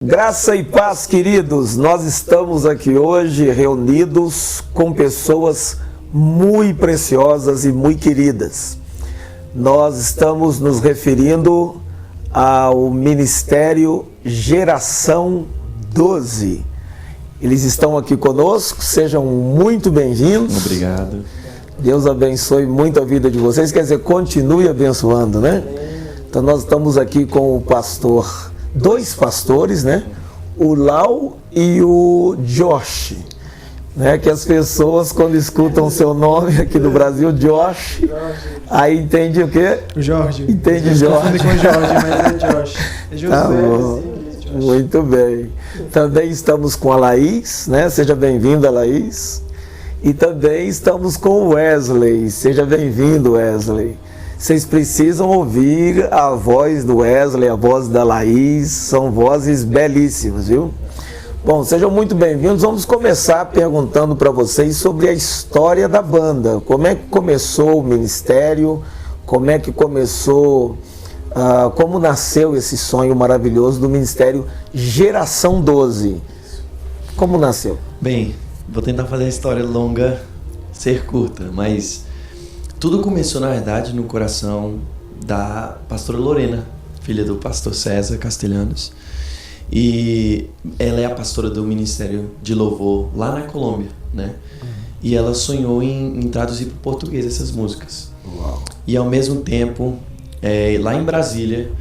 Graça e paz, queridos. Nós estamos aqui hoje reunidos com pessoas muito preciosas e muito queridas. Nós estamos nos referindo ao Ministério Geração 12. Eles estão aqui conosco, sejam muito bem-vindos. Obrigado. Deus abençoe muito a vida de vocês, quer dizer, continue abençoando, né? Então nós estamos aqui com o pastor, dois pastores, né? O Lau e o Josh, né? Que as pessoas quando escutam o seu nome aqui no Brasil, Josh, aí entende o quê? O Jorge. Entende Jorge. Com o Jorge, mas é Josh. É José. Tá bom. Muito bem. Também estamos com a Laís, né? Seja bem-vinda, Laís. E também estamos com o Wesley. Seja bem-vindo, Wesley. Vocês precisam ouvir a voz do Wesley, a voz da Laís. São vozes belíssimas, viu? Bom, sejam muito bem-vindos. Vamos começar perguntando para vocês sobre a história da banda. Como é que começou o ministério? Como é que começou... como nasceu esse sonho maravilhoso do Ministério Geração 12? Como nasceu? Bem, vou tentar fazer a história longa ser curta, mas tudo começou, na verdade, no coração da pastora Lorena, filha do pastor César Castellanos. E ela é a pastora do Ministério de Louvor lá na Colômbia, né? E ela sonhou em traduzir para o português essas músicas. Uau. E ao mesmo tempo... lá em Brasília,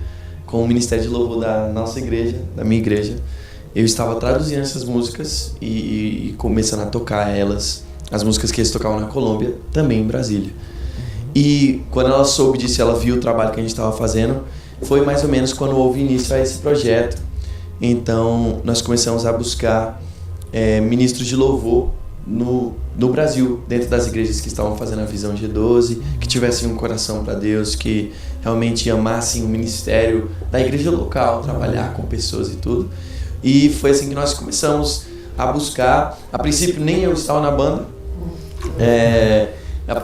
com o Ministério de Louvor da nossa igreja, da minha igreja, eu estava traduzindo essas músicas e começando a tocar elas, as músicas que eles tocavam na Colômbia, também em Brasília. E quando ela soube disso, ela viu o trabalho que a gente estava fazendo, foi mais ou menos quando houve início a esse projeto. Então, nós começamos a buscar ministros de louvor no Brasil, dentro das igrejas que estavam fazendo a visão G12, que tivessem um coração para Deus, que realmente amassem o ministério da igreja local, trabalhar com pessoas e tudo. E foi assim que nós começamos a buscar. A princípio nem eu estava na banda,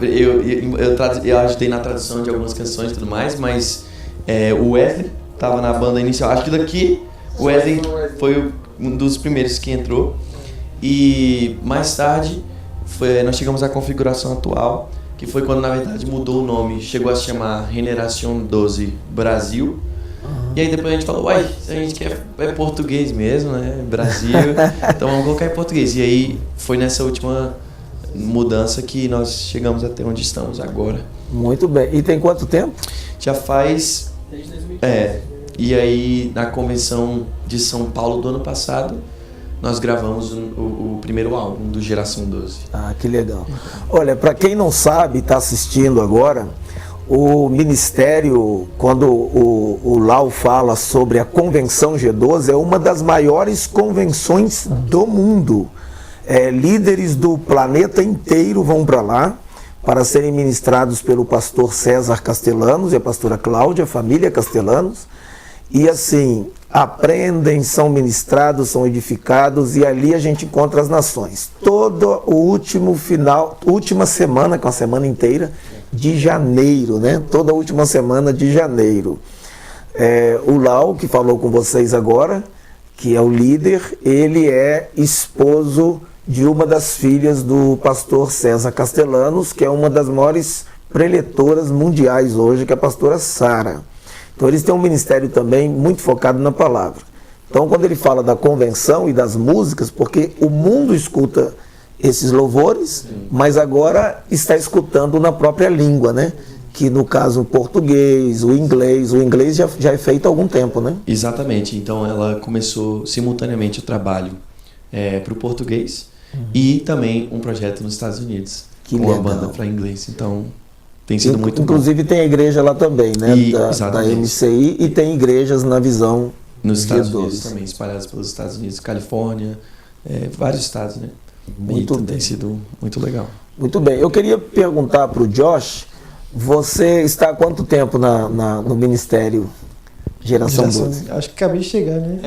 eu ajudei na tradução de algumas canções e tudo mais, mas o Wesley estava na banda inicial. Acho que daqui o Wesley foi um dos primeiros que entrou. E mais tarde nós chegamos à configuração atual, que foi quando na verdade mudou o nome, chegou a se chamar Generação 12 Brasil. E aí depois a gente falou, uai, a gente quer português mesmo, né? Brasil, então vamos colocar em português. E aí foi nessa última mudança que nós chegamos até onde estamos agora. Muito bem. E tem quanto tempo? Já faz... Desde 2015. E aí na convenção de São Paulo do ano passado, nós gravamos o primeiro álbum do Geração 12. Ah, que legal. Olha, para quem não sabe, está assistindo agora, o Ministério, quando o Lau fala sobre a Convenção G12, é uma das maiores convenções do mundo. Líderes do planeta inteiro vão para lá para serem ministrados pelo pastor César Castellanos e a pastora Cláudia, a família Castellanos. E assim, aprendem, são ministrados, são edificados, e ali a gente encontra as nações. Todo o última semana, com a semana inteira de janeiro, né? Toda a última semana de janeiro. O Lau, que falou com vocês agora, que é o líder, ele é esposo de uma das filhas do pastor César Castellanos, que é uma das maiores preletoras mundiais hoje, que é a pastora Sara. Então eles têm um ministério também muito focado na palavra. Então quando ele fala da convenção e das músicas, porque o mundo escuta esses louvores, mas agora está escutando na própria língua, né? Que no caso o português, o inglês já é feito há algum tempo, né? Exatamente, então ela começou simultaneamente o trabalho para o português e também um projeto nos Estados Unidos, que com legal. a banda para inglês, então... Tem sido muito Inclusive bom. Tem a igreja lá também, né? Da Exatamente. MCI, e tem igrejas na visão nos Estados G12. Unidos também, espalhadas pelos Estados Unidos, Califórnia, vários estados, né? Muito bem. Tem sido muito legal. Muito bem. Eu queria perguntar para o Josh, você está há quanto tempo no Ministério Geração 12? Acho que acabei de chegar, né?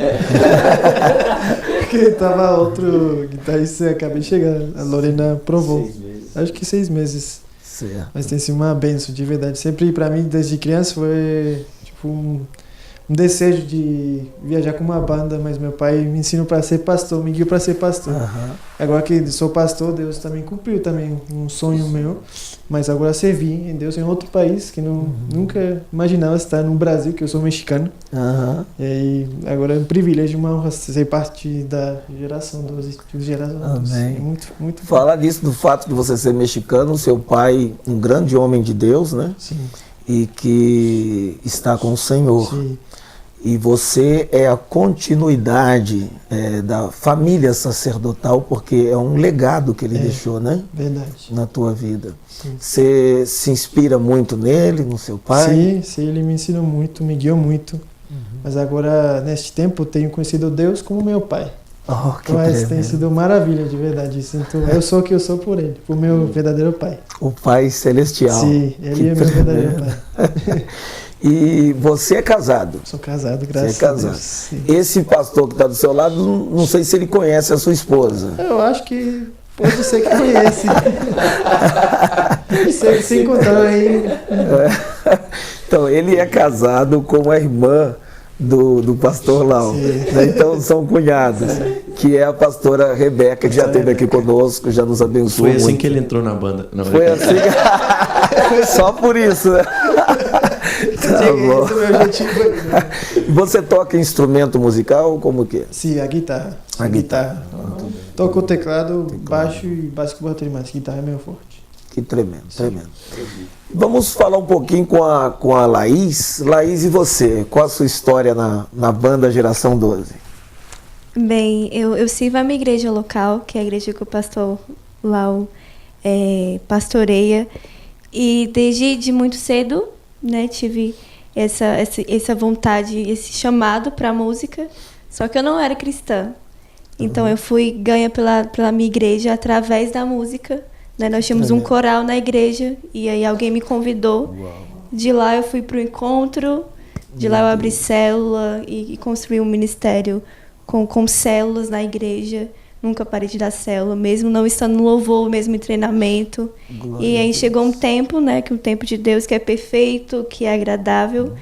Porque tava outro guitarrista, acabei de chegar. A Lorena provou. 6 meses. Acho que 6 meses. Certo. Mas tem sido uma benção, de verdade. Sempre pra mim, desde criança, foi tipo um desejo de viajar com uma banda, mas meu pai me ensinou para ser pastor, me guiou para ser pastor. Agora que sou pastor, Deus também cumpriu também um sonho meu, mas agora servir em Deus em outro país, que nunca imaginava estar no Brasil, que eu sou mexicano. E aí, agora é um privilégio, uma honra ser parte da geração dos gerações. Amém. É muito, muito bom. Falar disso, do fato de você ser mexicano, seu pai, um grande homem de Deus, né? Sim. E que está com o Senhor. Sim. E você é a continuidade da família sacerdotal, porque é um legado que ele deixou, né? Verdade. Na tua vida. Sim. Você se inspira muito nele, no seu pai? Sim, ele me ensinou muito, me guiou muito. Mas agora, neste tempo, eu tenho conhecido Deus como meu pai. Que Mas tem sido maravilha, de verdade. Eu sou o que eu sou por ele, por meu verdadeiro pai. O Pai Celestial. Sim, ele é meu verdadeiro pai. E você é casado? Sou casado, graças Você é a casado. Deus. Sim. Esse pastor que está do seu lado, não sei se ele conhece a sua esposa. Eu acho que pode ser que conhece. Se encontraram aí. Então, ele é casado com a irmã do pastor Lau. Né? Então, são cunhados, que é a pastora Rebeca, que já esteve aqui conosco, já nos abençoou Foi assim muito. que ele entrou na banda. Não, Foi assim. Só por isso, né? Tá bom. Esse é o meu objetivo. Você toca instrumento musical? Como que é? Sim, a guitarra. A guitarra. Toco o teclado, baixo e básico bateria, mas guitarra é meu forte. Que tremendo, tremendo. Vamos falar um pouquinho com a Laís. Laís, e você? Qual a sua história na banda Geração 12? Bem, eu sirvo a minha igreja local, que é a igreja que o pastor Lau pastoreia. E desde muito cedo, né, tive essa vontade, esse chamado para a música. Só que eu não era cristã. Então eu fui ganha pela minha igreja através da música. Né? Nós tínhamos um coral na igreja e aí alguém me convidou. De lá eu fui para o encontro, de lá eu abri célula e construí um ministério com células na igreja. Nunca parei de dar célula, mesmo não estando no louvor, mesmo em treinamento. E aí chegou um tempo, né, que o tempo de Deus que é perfeito, que é agradável.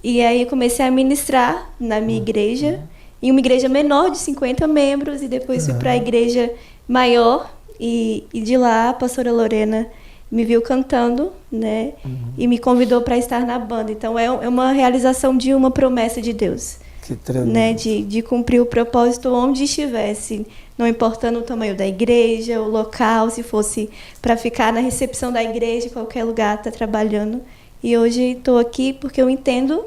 E aí eu comecei a ministrar na minha igreja, em uma igreja menor de 50 membros, e depois fui para a igreja maior. E de lá a pastora Lorena me viu cantando, né? E me convidou para estar na banda. Então é uma realização de uma promessa de Deus. Que tremendo. Né? De cumprir o propósito onde estivesse, não importando o tamanho da igreja, o local, se fosse para ficar na recepção da igreja, qualquer lugar, tá trabalhando. E hoje estou aqui porque eu entendo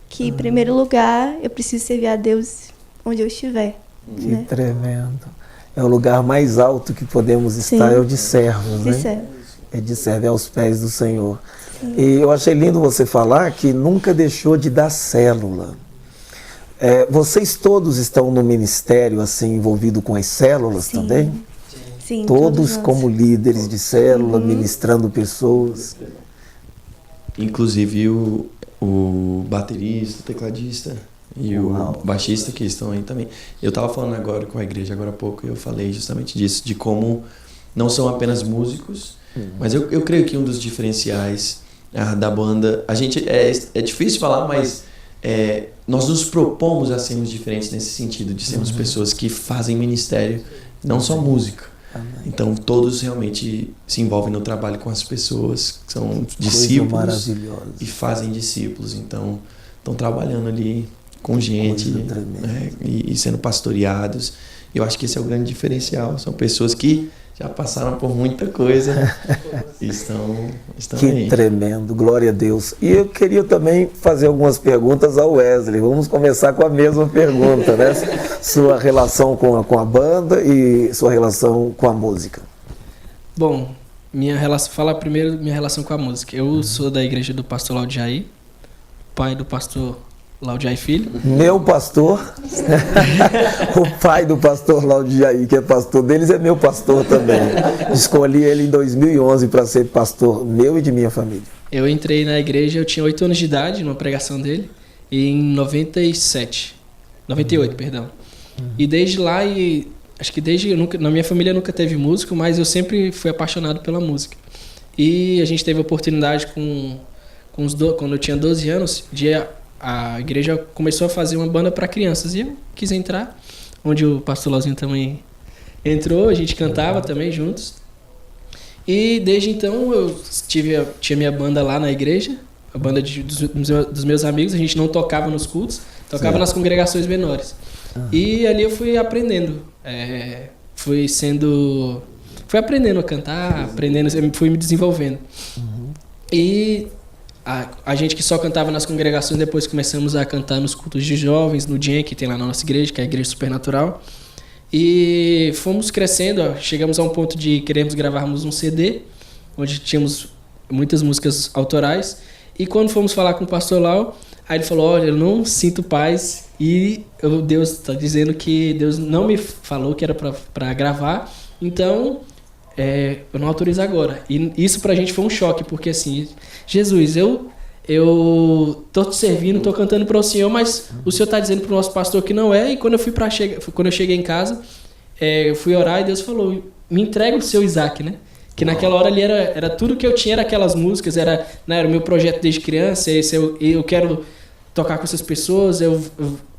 que, em primeiro lugar, eu preciso servir a Deus onde eu estiver. Que né? tremendo. É o lugar mais alto que podemos estar, Sim. é o de servos, né? servo. É de servo, é aos pés do Senhor. Sim. E eu achei lindo você falar que nunca deixou de dar célula. Vocês todos estão no ministério, assim, envolvido com as células Sim. também? Sim, Todos nós. como líderes de célula, ministrando pessoas. Inclusive o baterista, o tecladista e o baixista que estão aí também. Eu estava falando agora com a igreja, agora há pouco, e eu falei justamente disso, de como não são apenas músicos, mas eu creio que um dos diferenciais da banda, a gente, é difícil falar, mas nós nos propomos a sermos diferentes nesse sentido, de sermos pessoas que fazem ministério, não só música. Então todos realmente se envolvem no trabalho com as pessoas, que são discípulos e fazem discípulos, então estão trabalhando ali com gente, né, e sendo pastoreados. Eu acho que esse é o grande diferencial. São pessoas que já passaram por muita coisa e estão que aí. Tremendo, glória a Deus. E eu queria também fazer algumas perguntas ao Wesley. Vamos começar com a mesma pergunta, né? Sua relação com a banda e sua relação com a música. Bom, fala primeiro minha relação com a música. Eu sou da igreja do pastor Laudiaí, pai do pastor Laudiaí Filho. Meu pastor, o pai do pastor Laudiaí, que é pastor deles, é meu pastor também. Escolhi ele em 2011 para ser pastor meu e de minha família. Eu entrei na igreja, eu tinha 8 anos de idade, numa pregação dele, em 98, perdão. E desde lá, acho que na minha família nunca teve músico, mas eu sempre fui apaixonado pela música. E a gente teve a oportunidade quando eu tinha 12 anos, de a igreja começou a fazer uma banda para crianças e eu quis entrar, onde o pastor Lauzinho também entrou, a gente cantava também juntos. E desde então eu tinha minha banda lá na igreja, a banda dos meus amigos. A gente não tocava nos cultos, tocava nas congregações menores. E ali eu fui aprendendo, fui aprendendo a cantar, fui me desenvolvendo. E a gente que só cantava nas congregações, depois começamos a cantar nos cultos de jovens, no Dien, que tem lá na nossa igreja, que é a Igreja Supernatural. E fomos crescendo, chegamos a um ponto de queremos gravarmos um CD, onde tínhamos muitas músicas autorais. E quando fomos falar com o pastor Lau, aí ele falou: olha, eu não sinto paz e Deus está dizendo que Deus não me falou que era para gravar, então eu não autorizo agora. E isso pra gente foi um choque, porque assim, Jesus, eu tô te servindo, tô cantando para o Senhor, mas o Senhor tá dizendo pro nosso pastor que não é. E quando eu cheguei em casa, eu fui orar e Deus falou: me entrega o seu Isaac, né? Que naquela hora ali era tudo que eu tinha, era aquelas músicas, era o meu projeto desde criança. Eu quero tocar com essas pessoas, eu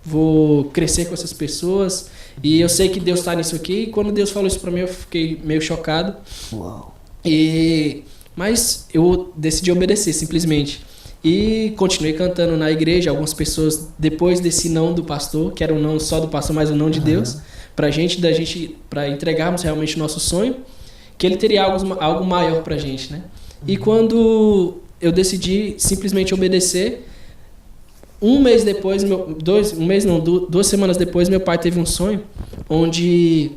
vou crescer com essas pessoas, e eu sei que Deus tá nisso aqui. E quando Deus falou isso para mim, eu fiquei meio chocado. Uau. Mas eu decidi obedecer simplesmente. E continuei cantando na igreja. Algumas pessoas, depois desse não do pastor, que era um não só do pastor, mas um não de Deus, para entregarmos realmente o nosso sonho, que ele teria algo maior pra gente, né? E quando eu decidi simplesmente obedecer, 1 mês depois, 2 semanas depois, meu pai teve um sonho, onde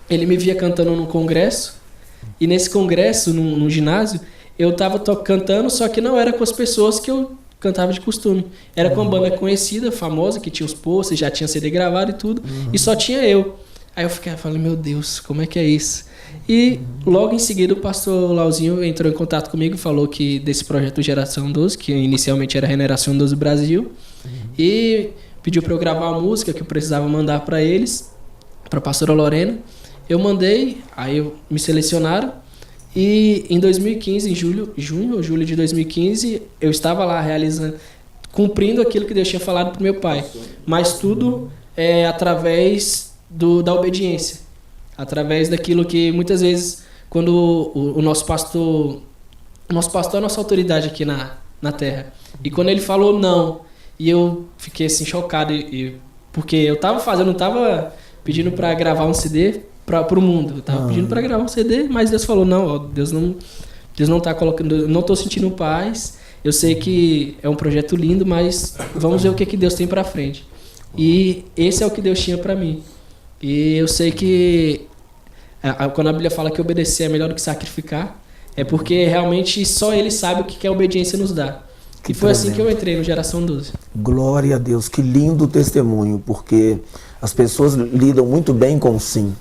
ele me via cantando num congresso, e nesse congresso, num ginásio, eu estava cantando, só que não era com as pessoas que eu cantava de costume. Era com uma banda conhecida, famosa, que tinha os posters, já tinha CD gravado e tudo, e só tinha eu. Aí eu falei, meu Deus, como é que é isso? E logo em seguida o pastor Lauzinho entrou em contato comigo e falou que desse projeto Geração 12, que inicialmente era Generação 12 Brasil, e pediu para eu gravar uma música que eu precisava mandar para eles, para a pastora Lorena. Eu mandei, aí me selecionaram. E em 2015, em junho ou julho de 2015, eu estava lá cumprindo aquilo que Deus tinha falado para o meu pai. Mas tudo através da obediência. Através daquilo que muitas vezes, quando o nosso pastor é a nossa autoridade aqui na terra. E quando ele falou não, e eu fiquei assim chocado, porque eu não estava pedindo para gravar um CD para o mundo. Eu tava pedindo para gravar um CD, mas Deus falou: não, ó, Deus não tá colocando, eu não tô sentindo paz. Eu sei que é um projeto lindo, mas vamos ver o que Deus tem para frente. E esse é o que Deus tinha para mim. E eu sei que quando a Bíblia fala que obedecer é melhor do que sacrificar, é porque realmente só Ele sabe o que a obediência nos dá. E foi assim que eu entrei no Geração 12. Glória a Deus, que lindo testemunho, porque as pessoas lidam muito bem com o sim.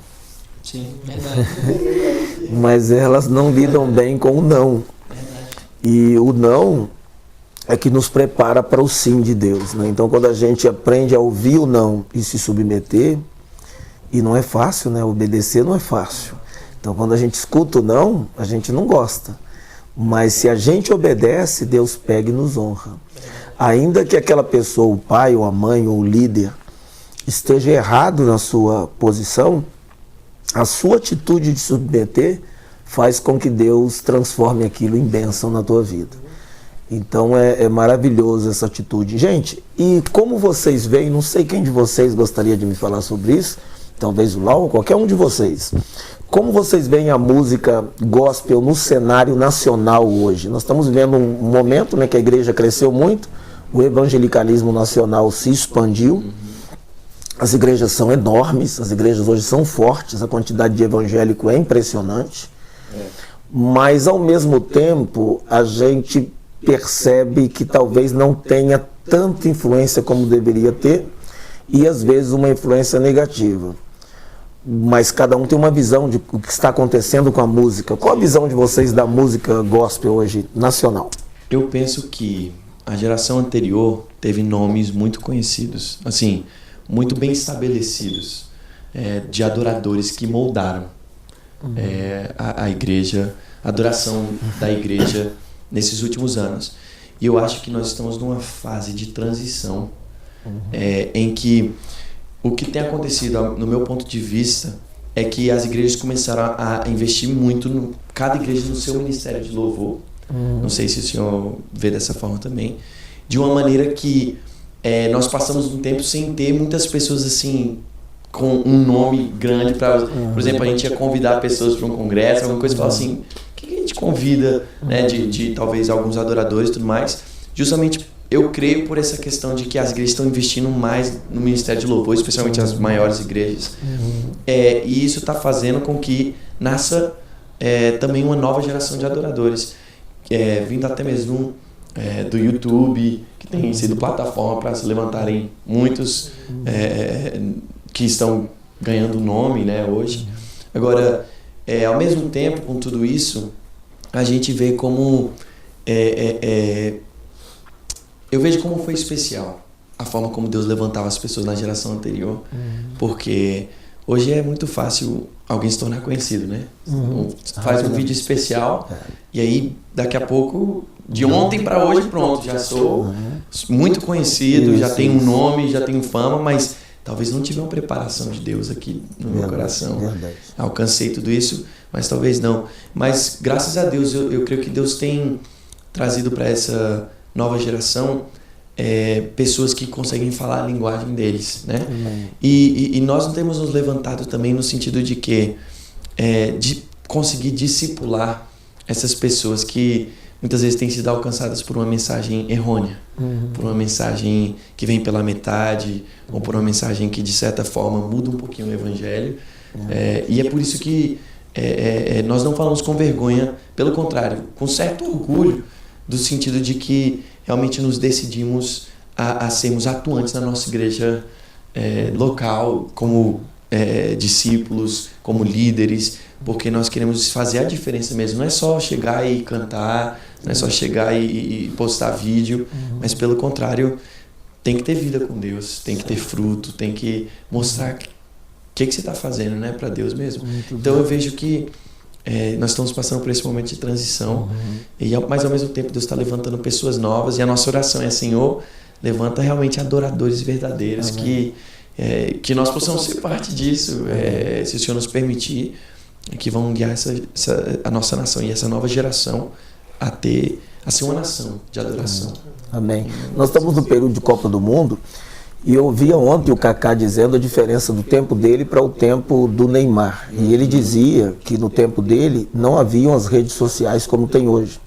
Sim, verdade. Mas elas não lidam bem com o não. Verdade. E o não é que nos prepara para o sim de Deus, né? Então, quando a gente aprende a ouvir o não e se submeter, e não é fácil, né? Obedecer não é fácil. Então, quando a gente escuta o não, a gente não gosta. Mas se a gente obedece, Deus pega e nos honra. Ainda que aquela pessoa, o pai, ou a mãe, ou o líder, esteja errado na sua posição, a sua atitude de submeter faz com que Deus transforme aquilo em bênção na tua vida. Então é maravilhoso essa atitude. Gente, e como vocês veem, não sei quem de vocês gostaria de me falar sobre isso, talvez o Lau, qualquer um de vocês. Como vocês veem a música gospel no cenário nacional hoje? Nós estamos vivendo um momento, né, que a igreja cresceu muito, o evangelicalismo nacional se expandiu, as igrejas são enormes, as igrejas hoje são fortes, a quantidade de evangélico é impressionante, mas ao mesmo tempo a gente percebe que talvez não tenha tanta influência como deveria ter, e às vezes uma influência negativa. Mas cada um tem uma visão de o que está acontecendo com a música. Qual a visão de vocês da música gospel hoje, nacional? Eu penso que a geração anterior teve nomes muito conhecidos, assim, muito bem estabelecidos, de adoradores que moldaram a igreja, a adoração da igreja nesses últimos anos. E eu acho que nós estamos numa fase de transição em que o que tem acontecido, no meu ponto de vista, é que as igrejas começaram a investir muito, cada igreja no seu ministério de louvor. Não sei se o senhor vê dessa forma também. De uma maneira que nós passamos um tempo sem ter muitas pessoas assim com um nome grande para, por exemplo, a gente ia convidar pessoas para um congresso, alguma coisa, e falar assim, o que a gente convida, né, de talvez alguns adoradores e tudo mais. Justamente eu creio por essa questão de que as igrejas estão investindo mais no ministério de louvor, especialmente as maiores igrejas. E isso está fazendo com que nasça também uma nova geração de adoradores, vindo até mesmo do YouTube, que tem sido plataforma para se levantarem muitos que estão ganhando nome, né, hoje. Agora, ao mesmo tempo, com tudo isso, a gente vê como... eu vejo como foi especial a forma como Deus levantava as pessoas na geração anterior, porque hoje é muito fácil alguém se tornar conhecido, né? Faz um vídeo especial e aí daqui a pouco, de ontem para hoje, pronto, já sou muito conhecido, já tenho um nome, já tenho fama, mas talvez não tive uma preparação de Deus aqui no meu coração. Alcancei tudo isso, mas talvez não. Mas graças a Deus, eu creio que Deus tem trazido para essa nova geração pessoas que conseguem falar a linguagem deles, né? E nós não temos nos levantado também no sentido de que de conseguir discipular essas pessoas que muitas vezes têm sido alcançadas por uma mensagem errônea, por uma mensagem que vem pela metade, ou por uma mensagem que de certa forma muda um pouquinho o evangelho. E é por isso que nós não falamos com vergonha, pelo contrário, com certo orgulho, do sentido de que realmente nos decidimos a sermos atuantes na nossa igreja local, como discípulos, como líderes, porque nós queremos fazer a diferença mesmo. Não é só chegar e cantar, não é só chegar e postar vídeo, mas pelo contrário, tem que ter vida com Deus, tem que ter fruto, tem que mostrar o que você está fazendo, né, para Deus mesmo. Então eu vejo que nós estamos passando por esse momento de transição, mas ao mesmo tempo Deus está levantando pessoas novas, e a nossa oração é: Senhor, levanta realmente adoradores verdadeiros, que nós possamos ser parte disso, se o Senhor nos permitir, que vão guiar a nossa nação e essa nova geração a ser uma nação de adoração. Amém. Nós estamos no período de Copa do Mundo, e eu ouvia ontem o Kaká dizendo a diferença do tempo dele para o tempo do Neymar. E ele dizia que no tempo dele não haviam as redes sociais como tem hoje.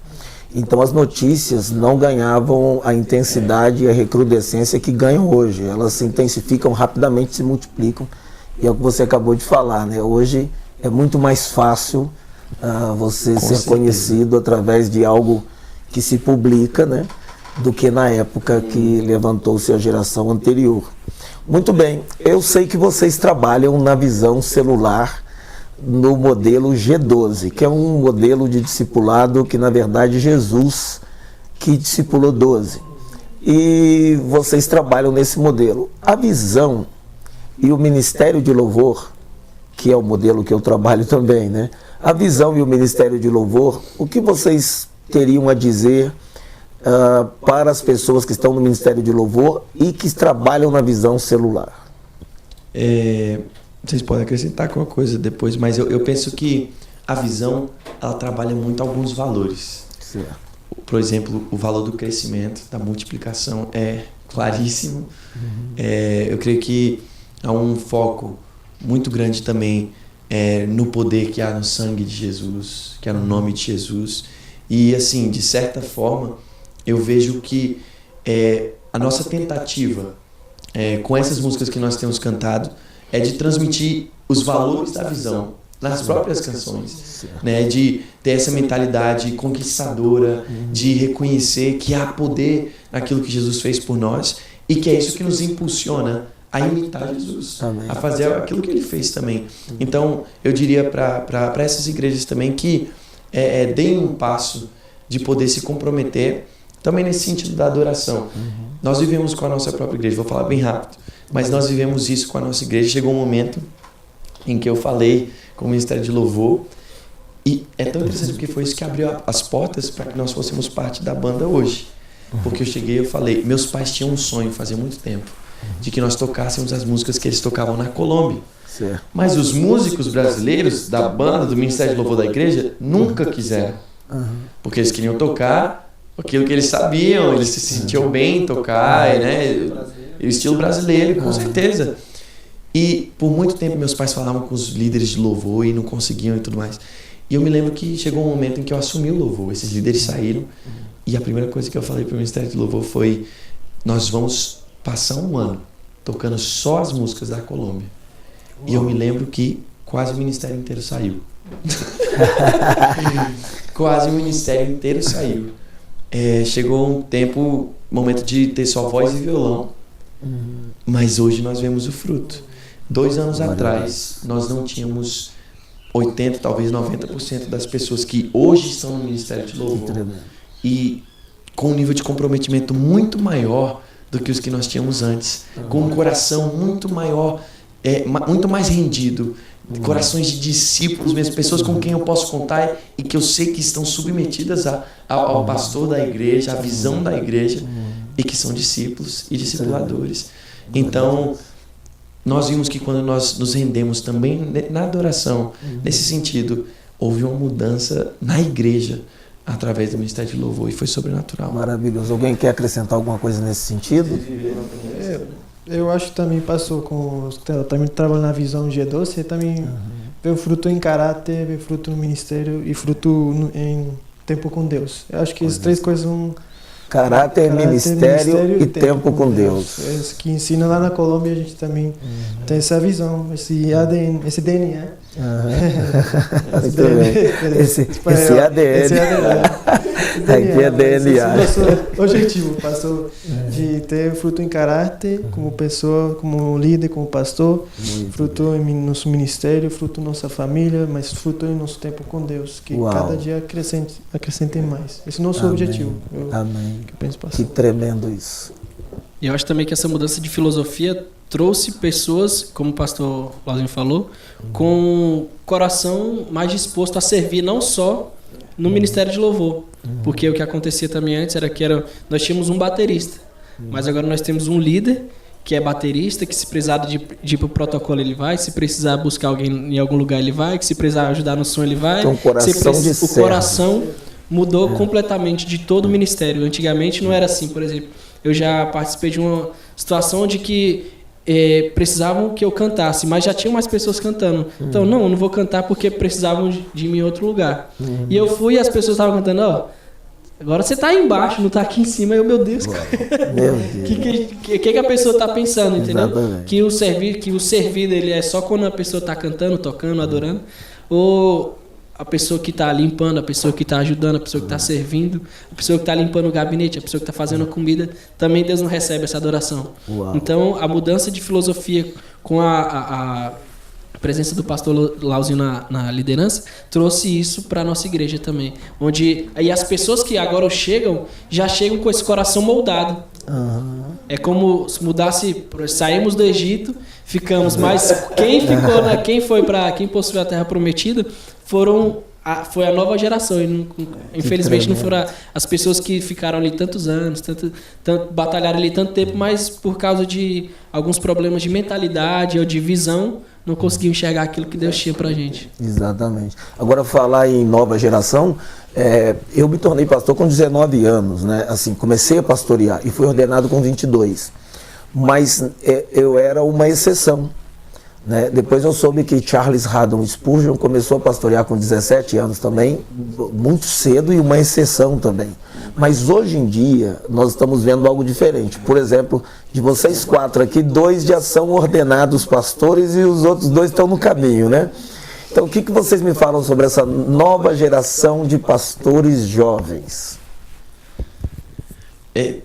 Então as notícias não ganhavam a intensidade e a recrudescência que ganham hoje. Elas se intensificam rapidamente, se multiplicam. E é o que você acabou de falar, né? Hoje é muito mais fácil você ser conhecido através de algo que se publica, né, do que na época que levantou-se a geração anterior. Muito bem, eu sei que vocês trabalham na visão celular no modelo G12, que é um modelo de discipulado que, na verdade, Jesus que discipulou 12. E vocês trabalham nesse modelo. A visão e o Ministério de Louvor, que é o modelo que eu trabalho também, né? A visão e o Ministério de Louvor, o que vocês teriam a dizer para as pessoas que estão no Ministério de Louvor e que trabalham na visão celular? Vocês podem acrescentar alguma coisa depois, mas eu penso que a visão, ela trabalha muito alguns valores. Certo. Por exemplo, o valor do crescimento, da multiplicação é claríssimo. Eu creio que há um foco muito grande também no poder que há no sangue de Jesus, que há no nome de Jesus. E assim, de certa forma, eu vejo que a nossa tentativa com essas músicas que nós temos cantado é de transmitir os valores da visão nas próprias canções, né? De ter essa mentalidade conquistadora, de reconhecer que há poder naquilo que Jesus fez por nós e que é isso que nos impulsiona a imitar Jesus, a fazer aquilo que ele fez também. Então, eu diria para essas igrejas também que deem um passo de poder se comprometer também nesse sentido da adoração. Nós vivemos com a nossa própria igreja, vou falar bem rápido, mas nós vivemos isso com a nossa igreja. Chegou um momento em que eu falei com o Ministério de Louvor, e é tão interessante porque foi isso que abriu as portas para que nós fôssemos parte da banda hoje. porque eu cheguei e falei, meus pais tinham um sonho fazia muito tempo, de que nós tocássemos as músicas que eles tocavam na Colômbia. Certo. Mas os músicos brasileiros da banda, do Ministério de Louvor da igreja, nunca quiseram. Porque eles queriam tocar aquilo que eles sabiam, eles se sentiam bem em tocar, né? O estilo brasileiro, com certeza. E por muito tempo meus pais falavam com os líderes de louvor e não conseguiam e tudo mais. E eu me lembro que chegou um momento em que eu assumi o louvor. Esses líderes saíram e a primeira coisa que eu falei para o Ministério de Louvor foi: nós vamos passar um ano tocando só as músicas da Colômbia. E eu me lembro que quase o ministério inteiro saiu. Quase o ministério inteiro saiu. Chegou um momento de ter só voz e violão. Mas hoje nós vemos o fruto. 2 anos atrás, nós não tínhamos 80%, talvez 90% das pessoas que hoje estão no Ministério de Louvor. E com um nível de comprometimento muito maior do que os que nós tínhamos antes. Com um coração muito maior, muito mais rendido. Corações de discípulos mesmo, pessoas com quem eu posso contar e que eu sei que estão submetidas ao pastor da igreja, à visão da igreja, e que são discípulos e discipuladores. Então, nós vimos que quando nós nos rendemos também na adoração, nesse sentido, houve uma mudança na igreja através do Ministério de Louvor e foi sobrenatural. Maravilhoso. Alguém quer acrescentar alguma coisa nesse sentido? Eu acho que também passou com... Também trabalhando na visão G12, você também vê o fruto em caráter, vê fruto no ministério e fruto em tempo com Deus. Eu acho que essas 3 coisas vão... Caráter, ministério e tempo com Deus. Isso que ensina lá na Colômbia, a gente também tem essa visão, esse ADN, esse DNA. Esse ADN. Aqui é DNA. Esse é o nosso objetivo, pastor, de ter fruto em caráter, como pessoa, como líder, como pastor, fruto em nosso ministério, fruto em nossa família, mas fruto em nosso tempo com Deus, que cada dia acrescentem mais. Esse é o nosso objetivo. Amém. Que eu penso, que tremendo isso. E eu acho também que essa mudança de filosofia trouxe pessoas, como o pastor Lauzinho falou, com coração mais disposto a servir não só no Ministério de Louvor, porque o que acontecia também antes era que nós tínhamos um baterista, mas agora nós temos um líder que é baterista, que se precisar de ir pro protocolo ele vai, se precisar buscar alguém em algum lugar ele vai, que se precisar ajudar no som ele vai. Então, o coração mudou completamente de todo o ministério. Antigamente não era assim, por exemplo. Eu já participei de uma situação onde que precisavam que eu cantasse, mas já tinham mais pessoas cantando. Então, eu não vou cantar porque precisavam de mim em outro lugar. E eu fui e as pessoas estavam cantando, agora você está aí embaixo, não está aqui em cima. E eu, meu Deus, cara. que a pessoa está pensando, entendeu? Exatamente. Que o servir dele é só quando a pessoa está cantando, tocando, adorando, ou a pessoa que está limpando, a pessoa que está ajudando, a pessoa que está servindo, a pessoa que está limpando o gabinete, a pessoa que está fazendo a comida, também Deus não recebe essa adoração. Então, a mudança de filosofia com a presença do pastor Lauzinho na liderança trouxe isso para a nossa igreja também. Onde aí as pessoas que agora já chegam com esse coração moldado. É como se mudasse, saímos do Egito, ficamos, mas quem possuiu a terra prometida foi a nova geração. E infelizmente não foram as pessoas que ficaram ali tantos anos, tanto batalharam ali tanto tempo, mas por causa de alguns problemas de mentalidade ou de visão, não conseguiam enxergar aquilo que Deus tinha pra gente. Exatamente. Agora, falar em nova geração, eu me tornei pastor com 19 anos, né? Assim, comecei a pastorear e fui ordenado com 22. Mas eu era uma exceção, né? Depois eu soube que Charles Haddon Spurgeon começou a pastorear com 17 anos também, muito cedo, e uma exceção também. Mas hoje em dia nós estamos vendo algo diferente. Por exemplo, de vocês 4 aqui, 2 já são ordenados pastores e os outros 2 estão no caminho, né? Então, o que vocês me falam sobre essa nova geração de pastores jovens? É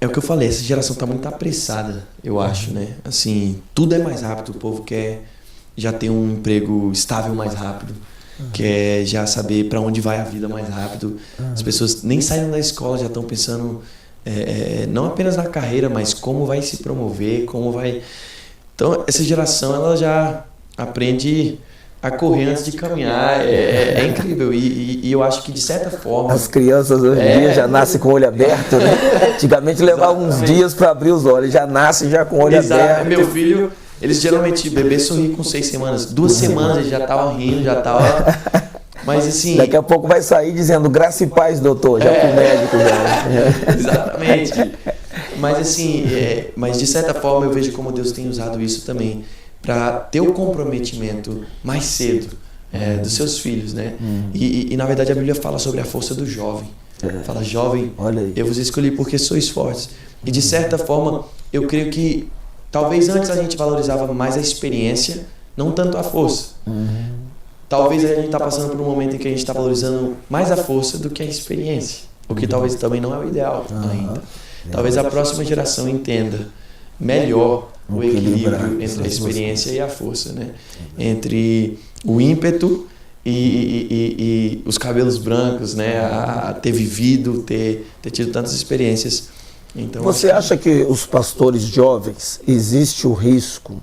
o que eu falei, essa geração está muito apressada, eu acho, né? Assim, tudo é mais rápido, o povo quer já ter um emprego estável mais rápido, quer já saber para onde vai a vida mais rápido. As pessoas nem saíram da escola, já estão pensando não apenas na carreira, mas como vai se promover, como vai... Então, essa geração, ela já aprende a correr antes de caminhar. É incrível. E eu acho que, de certa forma... As crianças hoje em dia já nascem com o olho aberto, né? Antigamente levava uns dias para abrir os olhos, já nasce já com o olho aberto. Meu filho, eles geralmente, bebê sorri com 6 semanas. 2 semanas ele já tava rindo, já tava... Mas assim... Daqui a pouco vai sair dizendo graça e paz, doutor, já pro médico já. Exatamente. Mas assim, mas de certa forma eu vejo como Deus tem usado isso também para ter o comprometimento mais cedo dos seus filhos, né? E na verdade a Bíblia fala sobre a força do jovem. Fala, jovem, eu vos escolhi porque sois fortes. E de certa forma eu creio que talvez antes a gente valorizava mais a experiência, não tanto a força. Talvez a gente está passando por um momento em que a gente está valorizando mais a força do que a experiência, o que talvez também não é o ideal ainda. Talvez a próxima geração entenda melhor o equilíbrio entre a experiência e a força, né? Entre o ímpeto e os cabelos brancos, né? A ter vivido, ter tido tantas experiências. Então, você acha que os pastores jovens, existe o risco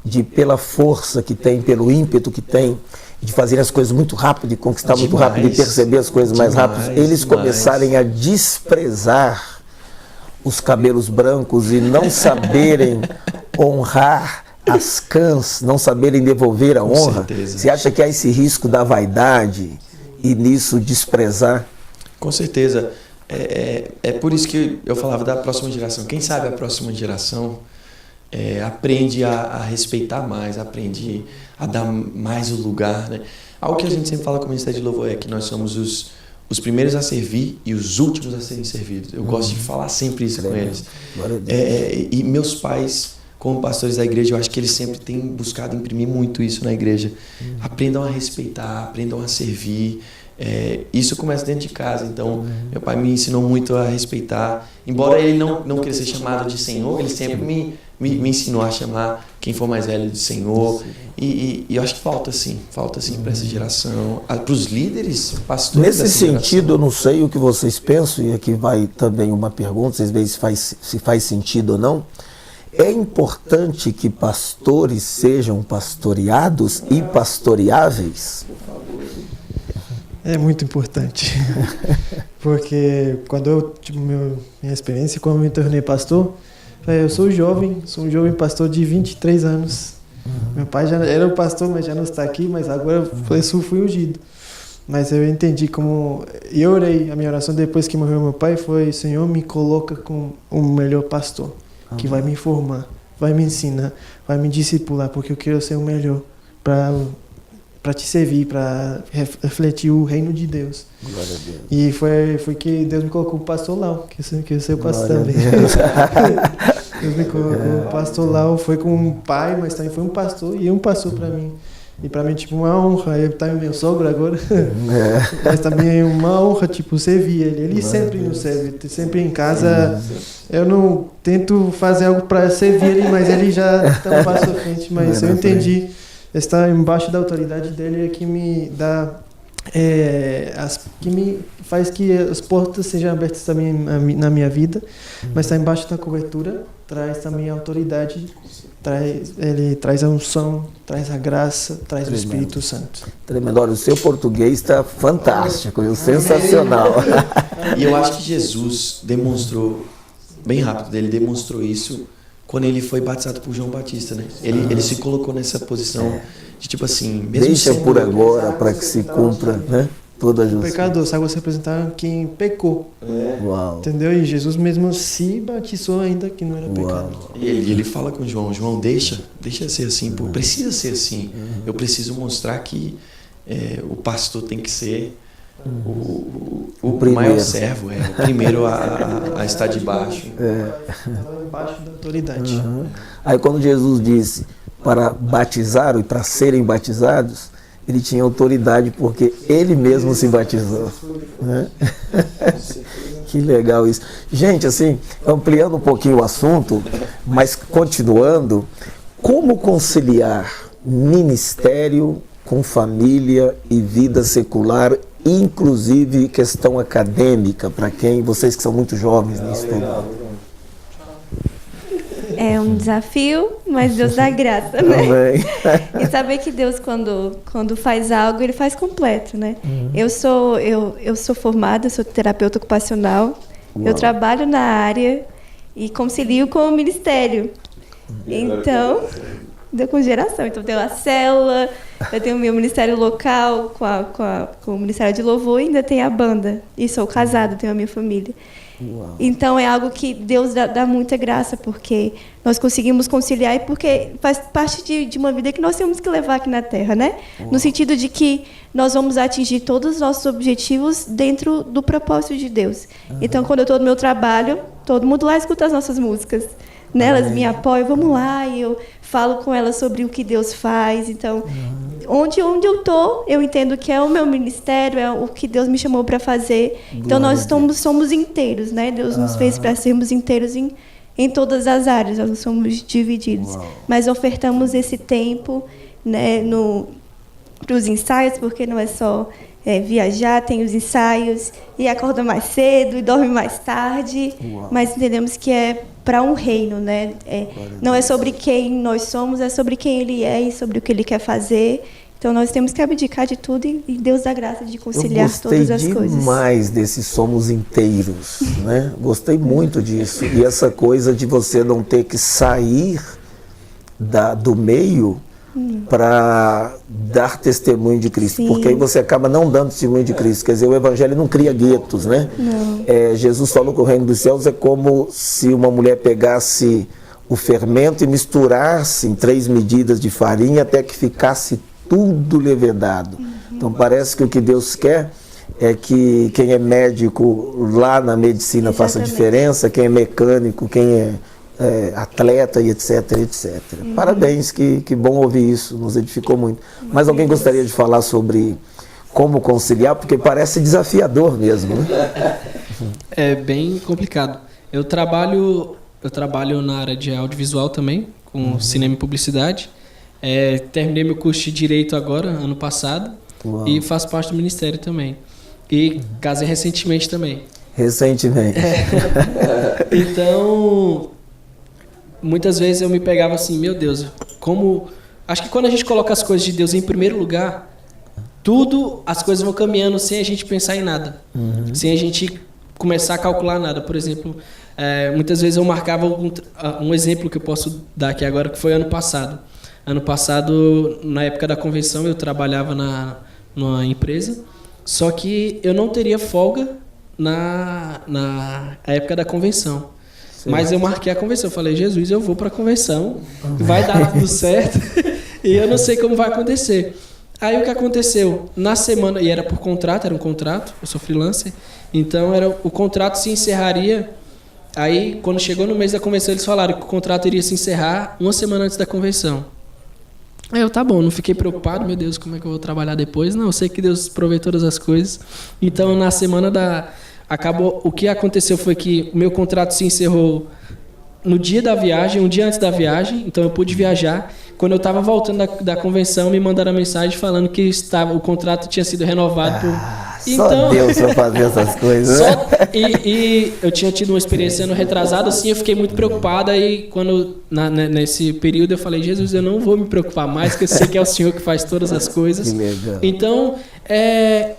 de, pela força que tem, pelo ímpeto que tem, de fazer as coisas muito rápido, de conquistar muito rápido, de perceber as coisas mais rápido, eles começarem a desprezar os cabelos brancos e não saberem honrar as cãs, não saberem devolver a honra? Você acha que há esse risco da vaidade e nisso desprezar? Com certeza. É por isso que eu falava da próxima geração. Quem sabe a próxima geração aprende a respeitar mais, aprende a dar mais o lugar, né? Algo que a gente sempre fala com o Ministério de Louvor é que nós somos os primeiros a servir e os últimos a serem servidos. Eu gosto de falar sempre isso com eles. E meus pais, como pastores da igreja, eu acho que eles sempre têm buscado imprimir muito isso na igreja. Aprendam a respeitar, aprendam a servir. Isso começa dentro de casa. Então, meu pai me ensinou muito a respeitar. Embora ele não queira ser chamado de Senhor, ele sempre me ensinou a chamar quem for mais velho de Senhor. E eu acho que falta sim para essa geração, para os líderes, pastores. Nesse sentido, eu não sei o que vocês pensam, e aqui vai também uma pergunta, vocês veem se faz sentido ou não. É importante que pastores sejam pastoreados e pastoreáveis? É muito importante, porque quando eu tive minha experiência, quando eu me tornei pastor, eu sou um jovem pastor de 23 anos. Meu pai já era o pastor, mas já não está aqui, mas agora eu fui ungido. Mas eu entendi como... Eu orei, a minha oração depois que morreu meu pai foi: Senhor, me coloca com o melhor pastor, que vai me formar, vai me ensinar, vai me discipular, porque eu quero ser o melhor para te servir, para refletir o reino de Deus. Glória a Deus. E foi que Deus me colocou o pastor Lau, que eu sei o pastor também. Deus me colocou o pastor Lau, foi com um pai, mas também foi um pastor, e um pastor para mim. E para mim, tipo, uma honra. Eu tá meu sogro agora, mas também é uma honra, tipo, servir ele. Ele sempre nos serve, sempre em casa. Eu não tento fazer algo para servir ele, mas ele já está um passo à frente. Mas eu entendi, estar embaixo da autoridade dele é que me dá, que me faz que as portas sejam abertas também na minha vida. Mas estar embaixo da cobertura traz também a autoridade. Ele traz a unção, traz a graça, traz o Espírito Santo. Tremendo. Olha, o seu português está fantástico, sensacional. E eu acho que Jesus demonstrou, bem rápido, ele demonstrou isso quando ele foi batizado por João Batista, né? Ele se colocou nessa posição de tipo assim... Mesmo deixa por agora para que se cumpra, né? Toda a justiça. Pecador, sabe, você representar quem pecou. Uau. Entendeu? E Jesus mesmo se batizou ainda que não era pecado. E ele fala com João, deixa ser assim, pô, precisa ser assim. Eu preciso mostrar que o pastor tem que ser o maior servo, o primeiro a estar debaixo. Debaixo da autoridade. Aí quando Jesus disse para batizar e para serem batizados, ele tinha autoridade porque ele mesmo se batizou, né? Que legal isso. Gente, assim, ampliando um pouquinho o assunto, mas continuando, como conciliar ministério com família e vida secular, inclusive questão acadêmica, para vocês que são muito jovens nisso tudo? É um desafio, mas Deus dá graça, né? Amém. E saber que Deus, quando faz algo, Ele faz completo, né? Eu sou formada, eu sou terapeuta ocupacional, eu trabalho na área e concilio com o ministério. Então, deu com geração. Então, eu tenho a célula, eu tenho o meu ministério local com o Ministério de Louvor e ainda tem a banda. E sou casada, tenho a minha família. Uau. Então, é algo que Deus dá muita graça, porque nós conseguimos conciliar e porque faz parte de uma vida que nós temos que levar aqui na Terra, né? Uau. No sentido de que nós vamos atingir todos os nossos objetivos dentro do propósito de Deus. Então, quando eu estou no meu trabalho, todo mundo lá escuta as nossas músicas. Elas me apoiam, vamos lá, e eu falo com elas sobre o que Deus faz. Então, onde eu estou, eu entendo que é o meu ministério, é o que Deus me chamou para fazer. Então, nós somos inteiros, né? Deus nos fez para sermos inteiros em todas as áreas, nós não somos divididos. Mas ofertamos esse tempo, né, para os ensaios, porque não é só viajar, tem os ensaios, e acorda mais cedo, e dorme mais tarde. Mas entendemos que é para um reino, né? Não é sobre quem nós somos, é sobre quem Ele é e sobre o que Ele quer fazer. Então nós temos que abdicar de tudo e Deus dá graça de conciliar todas as coisas. Eu gostei demais desses somos inteiros, né? Gostei muito disso. E essa coisa de você não ter que sair do meio para dar testemunho de Cristo. Sim. Porque aí você acaba não dando testemunho de Cristo. Quer dizer, o Evangelho não cria guetos, né? Não. Jesus falou que o reino dos céus é como se uma mulher pegasse o fermento e misturasse em 3 medidas de farinha até que ficasse tudo levedado. Então parece que o que Deus quer é que quem é médico lá na medicina faça diferença, quem é mecânico, quem é atleta e etc, etc. Parabéns, que bom ouvir isso, nos edificou muito. Mas alguém gostaria de falar sobre como conciliar, porque parece desafiador mesmo, né? É bem complicado. Eu trabalho na área de audiovisual também, com cinema e publicidade. Terminei meu curso de Direito agora, ano passado. Uau. E faço parte do Ministério também. E casei recentemente também. Recentemente. Então, muitas vezes eu me pegava assim, meu Deus, como... Acho que quando a gente coloca as coisas de Deus em primeiro lugar, as coisas vão caminhando sem a gente pensar em nada. Sem a gente começar a calcular nada. Por exemplo, muitas vezes eu marcava um exemplo que eu posso dar aqui agora, que foi ano passado. Ano passado, na época da convenção, eu trabalhava numa empresa, só que eu não teria folga na época da convenção. Sim. Mas eu marquei a convenção, eu falei, Jesus, eu vou para a convenção, vai dar tudo certo, e eu não sei como vai acontecer. Aí o que aconteceu? Na semana, e era por contrato, era um contrato, eu sou freelancer, então o contrato se encerraria. Aí, quando chegou no mês da convenção, eles falaram que o contrato iria se encerrar 1 semana antes da convenção. Aí eu, tá bom, não fiquei preocupado, meu Deus, como é que eu vou trabalhar depois? Não, eu sei que Deus provê todas as coisas. Então, na semana acabou, o que aconteceu foi que o meu contrato se encerrou no dia da viagem, um dia antes da viagem, então eu pude viajar. Quando eu estava voltando da convenção, me mandaram a mensagem falando que o contrato tinha sido renovado por... Só Deus para fazer essas coisas, né? E eu tinha tido uma experiência ano retrasado, assim, eu fiquei muito preocupada e nesse período eu falei, Jesus, eu não vou me preocupar mais, porque eu sei que é o Senhor que faz todas as coisas. Que legal. Então,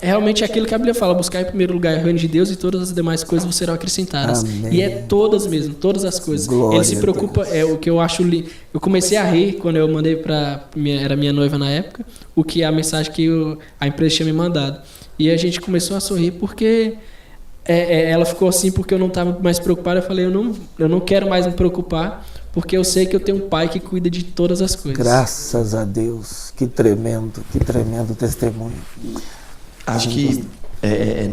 realmente aquilo que a Bíblia fala, buscar em primeiro lugar o reino de Deus e todas as demais coisas serão acrescentadas. Amém. E todas mesmo, todas as coisas. Glória. Ele se preocupa, o que eu acho lindo. Eu comecei a rir quando eu mandei era minha noiva na época, a mensagem que a empresa tinha me mandado. E a gente começou a sorrir porque ela ficou assim porque eu não estava mais preocupado. Eu falei, eu não quero mais me preocupar porque eu sei que eu tenho um pai que cuida de todas as coisas. Graças a Deus, que tremendo testemunho. Acho que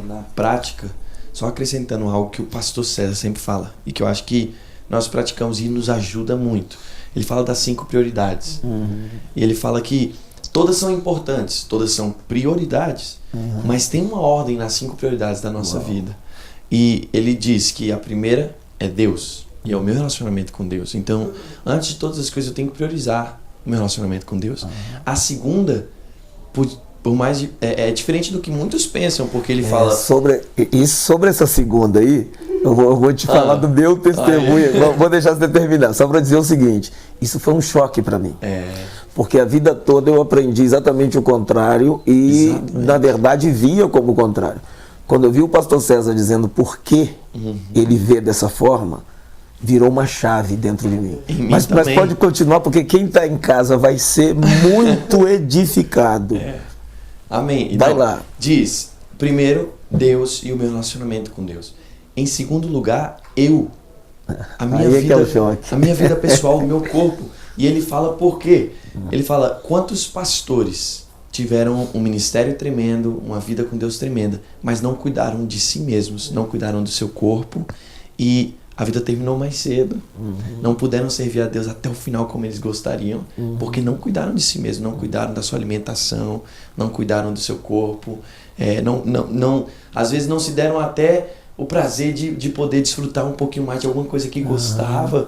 na prática, só acrescentando algo que o pastor César sempre fala e que eu acho que nós praticamos e nos ajuda muito. Ele fala das 5 prioridades. E ele fala que todas são importantes, todas são prioridades, mas tem uma ordem nas 5 prioridades da nossa vida. E ele diz que a primeira é Deus, e é o meu relacionamento com Deus. Então, antes de todas as coisas, eu tenho que priorizar o meu relacionamento com Deus. A segunda, por mais é diferente do que muitos pensam, porque ele fala... Sobre essa segunda aí, Eu vou te falar do meu testemunho. Vou deixar você terminar, só para dizer o seguinte: isso foi um choque para mim. Porque a vida toda eu aprendi exatamente o contrário e, na verdade, via como o contrário. Quando eu vi o pastor César dizendo por que ele vê dessa forma, virou uma chave dentro de mim. Mas pode continuar, porque quem está em casa vai ser muito edificado. Amém. Vai lá. Diz, primeiro, Deus e o meu relacionamento com Deus. Em segundo lugar, a minha vida pessoal, o meu corpo. E ele fala por quê? Ele fala, quantos pastores tiveram um ministério tremendo, uma vida com Deus tremenda, mas não cuidaram de si mesmos, não cuidaram do seu corpo e a vida terminou mais cedo. Não puderam servir a Deus até o final como eles gostariam, porque não cuidaram de si mesmos, não cuidaram da sua alimentação, não cuidaram do seu corpo, às vezes não se deram até o prazer de poder desfrutar um pouquinho mais de alguma coisa que gostava.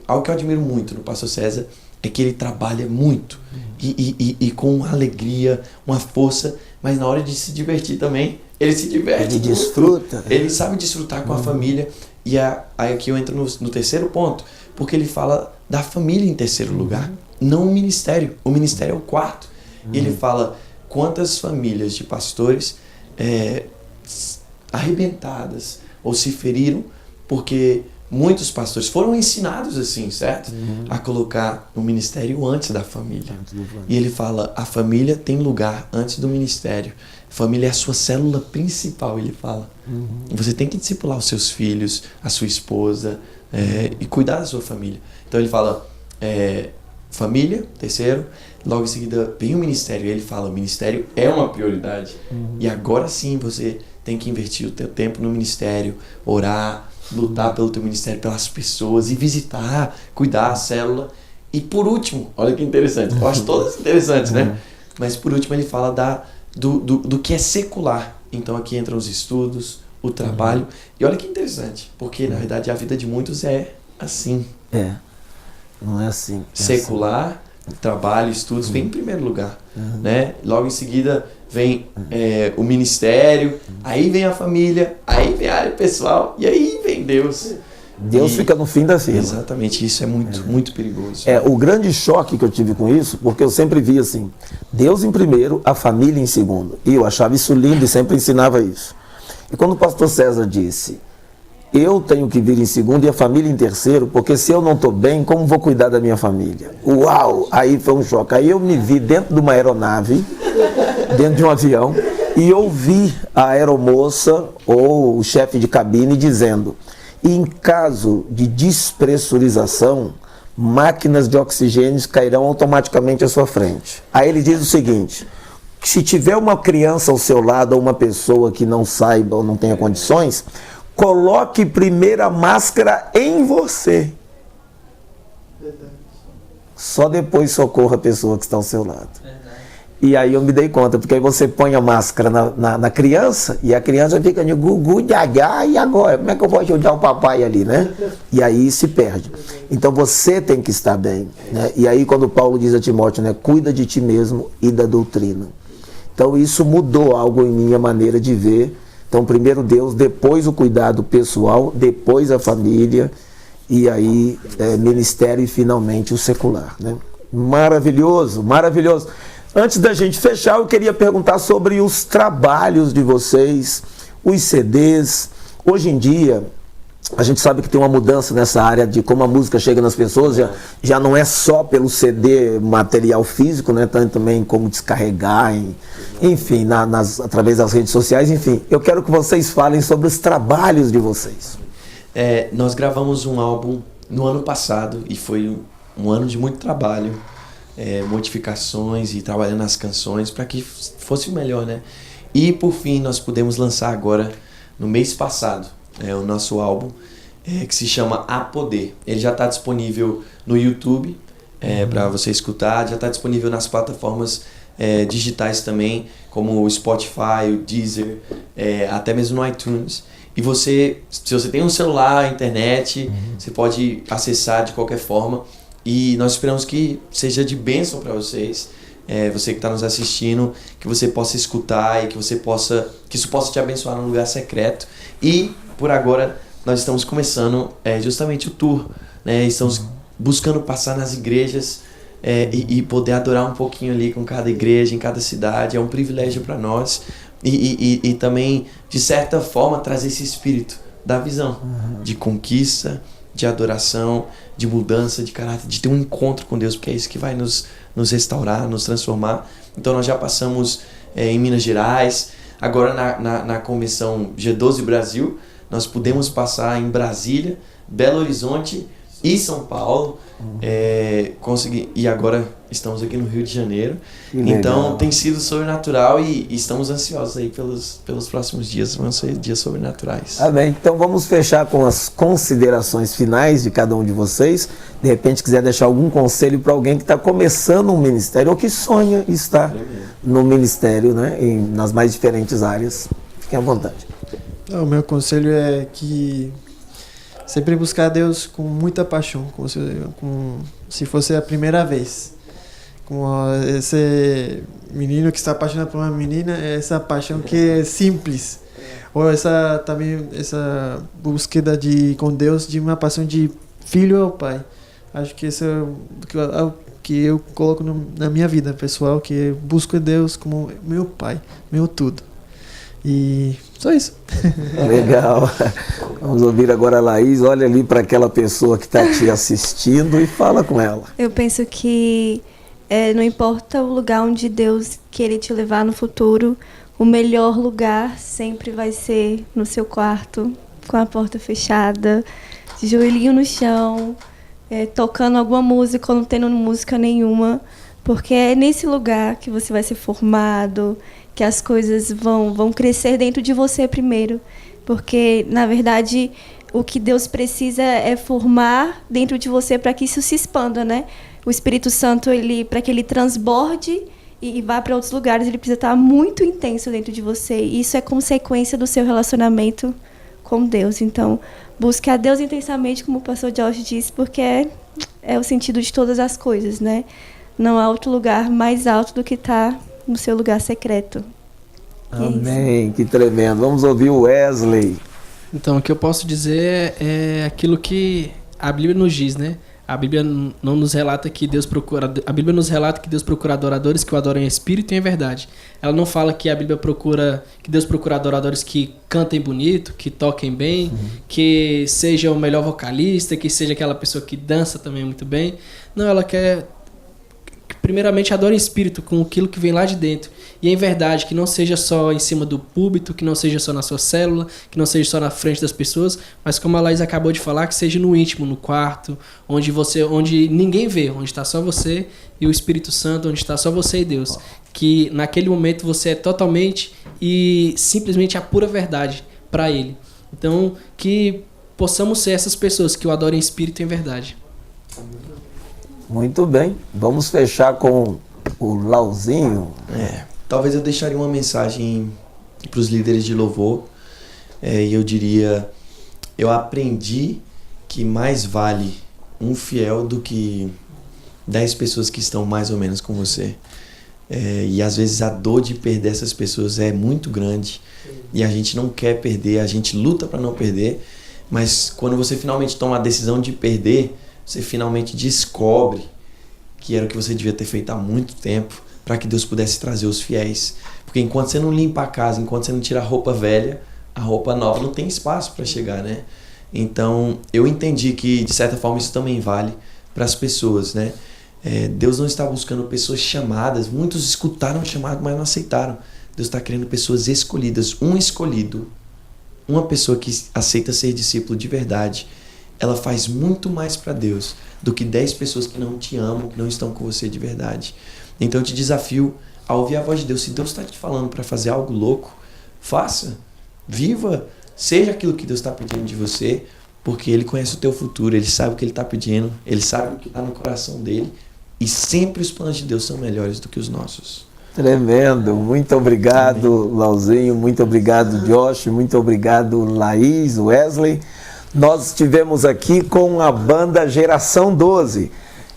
Algo que eu admiro muito no pastor César é que ele trabalha muito e com uma alegria, uma força, mas na hora de se divertir também, ele se diverte. Ele desfruta. Ele sabe desfrutar com a família. E aí aqui eu entro no terceiro ponto, porque ele fala da família em terceiro lugar, não o ministério. O ministério é o quarto. E ele fala quantas famílias de pastores arrebentadas ou se feriram porque muitos pastores foram ensinados assim, certo? A colocar o ministério antes da família. E ele fala, a família tem lugar antes do ministério. A família é a sua célula principal, ele fala. Você tem que discipular os seus filhos, a sua esposa, e cuidar da sua família. Então ele fala, família, terceiro, logo em seguida vem o ministério. E ele fala, o ministério é uma prioridade. E agora sim você tem que investir o teu tempo no ministério, orar, lutar pelo teu ministério, pelas pessoas e visitar, cuidar a célula. E por último, olha que interessante, eu acho todas interessantes, né? Mas por último ele fala do que é secular. Então aqui entram os estudos, o trabalho. E olha que interessante, porque na verdade a vida de muitos é assim. Não é assim. Secular, trabalho, estudos, vem em primeiro lugar. Né? Logo em seguida vem o ministério, aí vem a família, aí vem a área pessoal e aí vem Deus. Deus fica no fim da fila. Exatamente, isso é muito perigoso. O grande choque que eu tive com isso, porque eu sempre vi assim, Deus em primeiro, a família em segundo. E eu achava isso lindo e sempre ensinava isso. E quando o pastor César disse, eu tenho que vir em segundo e a família em terceiro, porque se eu não estou bem, como vou cuidar da minha família? Uau! Aí foi um choque. Aí eu me vi dentro de uma aeronave, dentro de um avião, e ouvi a aeromoça ou o chefe de cabine dizendo, em caso de despressurização, máquinas de oxigênio cairão automaticamente à sua frente. Aí ele diz o seguinte, se tiver uma criança ao seu lado ou uma pessoa que não saiba ou não tenha condições, coloque primeiro a máscara em você. Só depois socorra a pessoa que está ao seu lado. E aí eu me dei conta, porque aí você põe a máscara na criança e a criança fica de gugu, gagá, e agora? Como é que eu vou ajudar o papai ali, né? E aí se perde. Então você tem que estar bem, né? E aí quando Paulo diz a Timóteo, né? Cuida de ti mesmo e da doutrina. Então isso mudou algo em minha maneira de ver. Então primeiro Deus, depois o cuidado pessoal, depois a família e aí ministério e finalmente o secular, né? Maravilhoso, maravilhoso. Antes da gente fechar, eu queria perguntar sobre os trabalhos de vocês, os CDs. Hoje em dia, a gente sabe que tem uma mudança nessa área de como a música chega nas pessoas, já não é só pelo CD material físico, né? Também como descarregar, enfim, através das redes sociais, enfim. Eu quero que vocês falem sobre os trabalhos de vocês. Nós gravamos um álbum no ano passado e foi um ano de muito trabalho. Modificações e trabalhando nas canções para que fosse o melhor, né? E por fim nós pudemos lançar agora no mês passado o nosso álbum que se chama A Poder. Ele já está disponível no YouTube para você escutar, já está disponível nas plataformas digitais também, como o Spotify, o Deezer, até mesmo no iTunes. E se você tem um celular, internet, você pode acessar de qualquer forma. E nós esperamos que seja de bênção para vocês, você que está nos assistindo, que você possa escutar e que isso possa te abençoar num lugar secreto. E por agora, nós estamos começando justamente o tour, né? Estamos buscando passar nas igrejas e poder adorar um pouquinho ali com cada igreja, em cada cidade. É um privilégio para nós. E também, de certa forma, trazer esse espírito da visão, de conquista, de adoração, de mudança de caráter, de ter um encontro com Deus, porque é isso que vai nos restaurar, nos transformar. Então nós já passamos em Minas Gerais, agora na convenção G12 Brasil, nós pudemos passar em Brasília, Belo Horizonte e São Paulo, e agora estamos aqui no Rio de Janeiro. Então tem sido sobrenatural e estamos ansiosos aí pelos próximos dias, vão ser dias sobrenaturais. Amém. Então vamos fechar com as considerações finais de cada um de vocês. De repente quiser deixar algum conselho para alguém que está começando um ministério ou que sonha estar no ministério, né, nas mais diferentes áreas. Fiquem à vontade. O meu conselho é que sempre buscar Deus com muita paixão, se fosse a primeira vez. Com esse menino que está apaixonado por uma menina, essa paixão que é simples. Ou essa búsqueda com Deus de uma paixão de filho ao pai. Acho que isso é o que eu coloco na minha vida pessoal, que eu busco Deus como meu pai, meu tudo. E só isso. Legal. Vamos ouvir agora a Laís. Olha ali para aquela pessoa que está te assistindo e fala com ela. Eu penso que não importa o lugar onde Deus querer te levar no futuro, o melhor lugar sempre vai ser no seu quarto, com a porta fechada, de joelhinho no chão, tocando alguma música ou não tendo música nenhuma, porque é nesse lugar que você vai ser formado, que as coisas vão crescer dentro de você primeiro. Porque, na verdade, o que Deus precisa é formar dentro de você para que isso se expanda, né? O Espírito Santo, para que ele transborde e vá para outros lugares, ele precisa estar muito intenso dentro de você. E isso é consequência do seu relacionamento com Deus. Então, busque a Deus intensamente, como o pastor Jorge disse, porque é o sentido de todas as coisas, né? Não há outro lugar mais alto do que estar no seu lugar secreto. Amém, que tremendo. Vamos ouvir o Wesley. Então, o que eu posso dizer é aquilo que a Bíblia nos diz, né? A Bíblia não nos relata que Deus procura. A Bíblia nos relata que Deus procura adoradores que o adorem em espírito e em verdade. Ela não fala que a Bíblia que Deus procura adoradores que cantem bonito, que toquem bem, que seja o melhor vocalista, que seja aquela pessoa que dança também muito bem. Não, ela quer primeiramente adore em espírito, com aquilo que vem lá de dentro. E em verdade, que não seja só em cima do púlpito, que não seja só na sua célula, que não seja só na frente das pessoas, mas como a Laís acabou de falar, que seja no íntimo, no quarto, onde ninguém vê, onde está só você e o Espírito Santo, onde está só você e Deus. Que naquele momento você é totalmente e simplesmente a pura verdade para Ele. Então, que possamos ser essas pessoas que o adorem em espírito e em verdade. Muito bem, vamos fechar com o Lauzinho. Talvez eu deixaria uma mensagem para os líderes de louvor, e eu diria, eu aprendi que mais vale um fiel do que 10 pessoas que estão mais ou menos com você. E às vezes a dor de perder essas pessoas é muito grande, e a gente não quer perder, a gente luta para não perder, mas quando você finalmente toma a decisão de perder, você finalmente descobre que era o que você devia ter feito há muito tempo para que Deus pudesse trazer os fiéis. Porque enquanto você não limpa a casa, enquanto você não tira a roupa velha, a roupa nova não tem espaço para chegar, né? Então, eu entendi que, de certa forma, isso também vale para as pessoas, né? Deus não está buscando pessoas chamadas. Muitos escutaram o chamado, mas não aceitaram. Deus está querendo pessoas escolhidas. Um escolhido, uma pessoa que aceita ser discípulo de verdade, ela faz muito mais para Deus do que 10 pessoas que não te amam, que não estão com você de verdade. Então eu te desafio a ouvir a voz de Deus. Se Deus está te falando para fazer algo louco, faça, viva, seja aquilo que Deus está pedindo de você, porque Ele conhece o teu futuro, Ele sabe o que Ele está pedindo, Ele sabe o que está no coração dele, e sempre os planos de Deus são melhores do que os nossos. Tremendo, muito obrigado, Lauzinho, muito obrigado, Josh, muito obrigado, Laís, Wesley. Nós estivemos aqui com a banda Geração 12.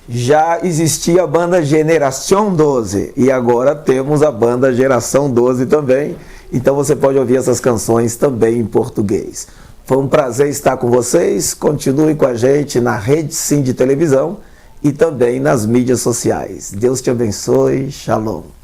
Já existia a banda Generação 12 e agora temos a banda Geração 12 também. Então você pode ouvir essas canções também em português. Foi um prazer estar com vocês. Continuem com a gente na Rede Sim de Televisão e também nas mídias sociais. Deus te abençoe. Shalom.